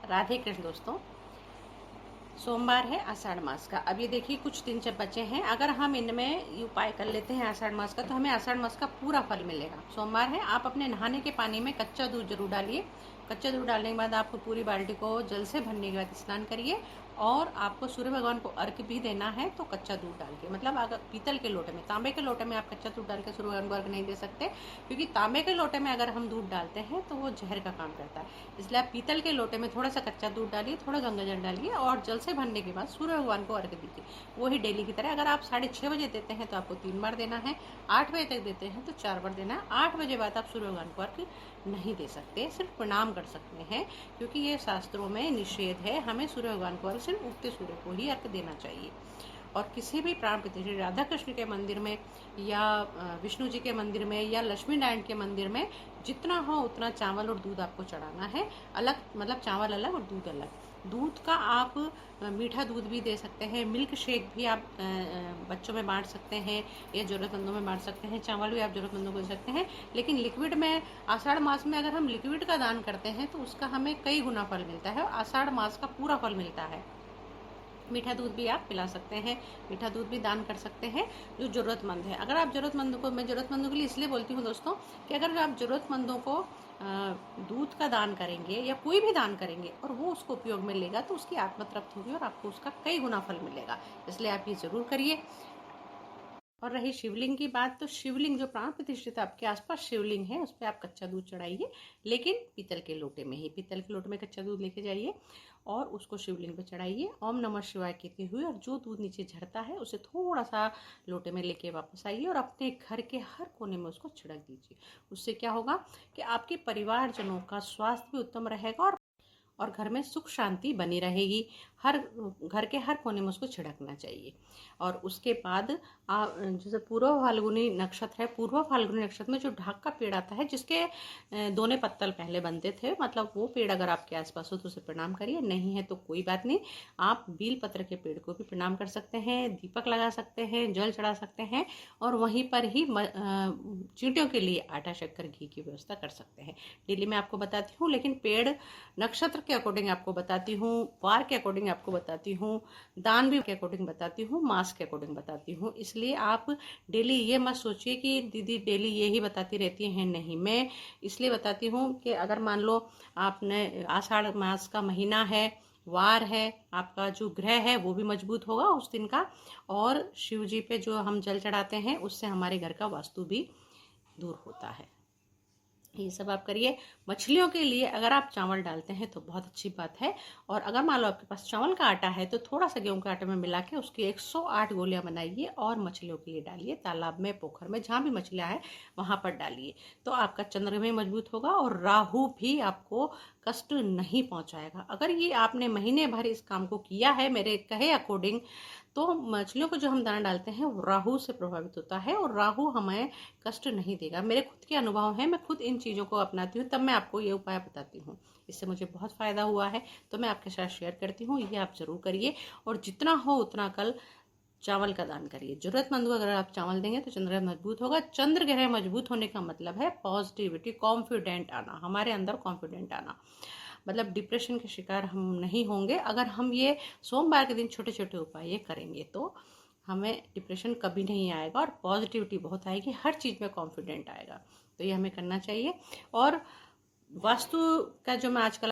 राधे कृष्ण दोस्तों। सोमवार है आषाढ़ मास का। अब ये देखिए कुछ दिन जब बचे हैं, अगर हम इनमें ये उपाय कर लेते हैं आषाढ़ मास का, तो हमें आषाढ़ मास का पूरा फल मिलेगा। सोमवार है, आप अपने नहाने के पानी में कच्चा दूध जरूर डालिए। कच्चा दूध डालने के बाद आपको पूरी बाल्टी को जल से भरने के बाद स्नान करिए। और आपको सूर्य भगवान को अर्घ भी देना है, तो कच्चा दूध डाल के, मतलब अगर पीतल के लोटे में, तांबे के लोटे में आप कच्चा दूध डाल के सूर्य भगवान को अर्घ नहीं दे सकते, क्योंकि तांबे के लोटे में अगर हम दूध डालते हैं तो वो जहर का काम करता है। इसलिए आप पीतल के लोटे में थोड़ा सा कच्चा दूध डालिए, थोड़ा गंगा जल डालिए और जल से भरने के बाद सूर्य भगवान को अर्घ दीजिए। वही डेली की तरह। अगर आप 6:30 बजे देते हैं तो आपको 3 बार देना है, 8 बजे तक देते हैं तो 4 बार देना है। 8 बजे बाद आप सूर्य भगवान को अर्घ नहीं दे सकते, सिर्फ प्रणाम कर सकते हैं, क्योंकि ये शास्त्रों में निषेध है। हमें सूर्य भगवान को अर्घ सिर्फ उगते सूर्य को ही अर्घ देना चाहिए। और किसी भी प्राण प्रतिष्ठित राधा कृष्ण के मंदिर में या विष्णु जी के मंदिर में या लक्ष्मी नारायण के मंदिर में जितना हो उतना चावल और दूध आपको चढ़ाना है। अलग, मतलब चावल अलग और दूध अलग। दूध का आप मीठा दूध भी दे सकते हैं, मिल्क शेक भी आप बच्चों में बांट सकते हैं या ज़रूरतमंदों में बांट सकते हैं। चावल भी आप ज़रूरतमंदों को दे सकते हैं। लेकिन लिक्विड में आषाढ़ मास में अगर हम लिक्विड का दान करते हैं तो उसका हमें कई गुना फल मिलता है, आषाढ़ मास का पूरा फल मिलता है। मीठा दूध भी आप पिला सकते हैं, मीठा दूध भी दान कर सकते हैं जो ज़रूरतमंद है। अगर आप ज़रूरतमंदों को, मैं ज़रूरतमंदों के लिए इसलिए बोलती हूँ दोस्तों कि अगर आप ज़रूरतमंदों को दूध का दान करेंगे या कोई भी दान करेंगे और वो उसको उपयोग में लेगा, तो उसकी आत्मा तृप्त होगी और आपको उसका कई गुना फल मिलेगा। इसलिए आप ये ज़रूर करिए। और रही शिवलिंग की बात, तो शिवलिंग जो प्राण प्रतिष्ठित आपके आसपास शिवलिंग है, उस पर आप कच्चा दूध चढ़ाइए, लेकिन पीतल के लोटे में ही। पीतल के लोटे में कच्चा दूध लेके जाइए और उसको शिवलिंग पे चढ़ाइए, ओम नमः शिवाय कहते हुए। और जो दूध नीचे झरता है उसे थोड़ा सा लोटे में लेके वापस आइए और अपने घर के हर कोने में उसको छिड़क दीजिए। उससे क्या होगा कि आपके परिवारजनों का स्वास्थ्य भी उत्तम रहेगा और घर में सुख शांति बनी रहेगी। हर घर के हर कोने में उसको छिड़कना चाहिए। और उसके बाद जैसे पूर्व फाल्गुनी नक्षत्र है, पूर्व फाल्गुनी नक्षत्र में जो ढाक का पेड़ आता है, जिसके दोने पत्तल पहले बनते थे, मतलब वो पेड़ अगर आपके आसपास हो तो उसे प्रणाम करिए। नहीं है तो कोई बात नहीं, आप बील पत्र के पेड़ को भी प्रणाम कर सकते हैं, दीपक लगा सकते हैं, जल चढ़ा सकते हैं और वहीं पर ही चींटियों के लिए आटा, शक्कर, घी की व्यवस्था कर सकते हैं। डेली मैं आपको बताती हूँ, लेकिन पेड़ नक्षत्र के अकॉर्डिंग आपको बताती हूँ, वार के अकॉर्डिंग आपको बताती हूँ, दान भी के अकॉर्डिंग बताती हूँ, मास के अकॉर्डिंग बताती हूँ। इसलिए आप डेली ये मत सोचिए कि दीदी डेली ये ही बताती रहती हैं। नहीं, मैं इसलिए बताती हूँ कि अगर मान लो आपने आषाढ़ मास का महीना है, वार है, आपका जो ग्रह है वो भी मजबूत होगा उस दिन का, और शिव जी पे जो हम जल चढ़ाते हैं उससे हमारे घर का वास्तु भी दूर होता है। ये सब आप करिए। मछलियों के लिए अगर आप चावल डालते हैं तो बहुत अच्छी बात है। और अगर मान लो आपके पास चावल का आटा है तो थोड़ा सा गेहूं के आटे में मिला के उसकी 108 गोलियां बनाइए और मछलियों के लिए डालिए। तालाब में, पोखर में, जहाँ भी मछलियाँ हैं वहाँ पर डालिए, तो आपका चंद्र भी मजबूत होगा और राहु भी आपको कष्ट नहीं पहुँचाएगा। अगर ये आपने महीने भर इस काम को किया है मेरे कहे अकॉर्डिंग, तो मछलियों को जो हम दाना डालते हैं वो राहु से प्रभावित होता है और राहु हमें कष्ट नहीं देगा। मेरे खुद के अनुभव हैं, मैं खुद इन चीज़ों को अपनाती हूँ, तब मैं आपको ये उपाय बताती हूँ। इससे मुझे बहुत फ़ायदा हुआ है तो मैं आपके साथ शेयर करती हूँ। ये आप ज़रूर करिए और जितना हो उतना कल चावल का दान करिए। जरूरतमंद को अगर आप चावल देंगे तो चंद्र ग्रह मजबूत होगा। चंद्र ग्रह मजबूत होने का मतलब है पॉजिटिविटी, कॉन्फिडेंट आना, हमारे अंदर कॉन्फिडेंट आना, मतलब डिप्रेशन के शिकार हम नहीं होंगे। अगर हम ये सोमवार के दिन छोटे छोटे उपाय ये करेंगे तो हमें डिप्रेशन कभी नहीं आएगा और पॉजिटिविटी बहुत आएगी, हर चीज़ में कॉन्फिडेंट आएगा। तो ये हमें करना चाहिए। और वास्तु का जो मैं आजकल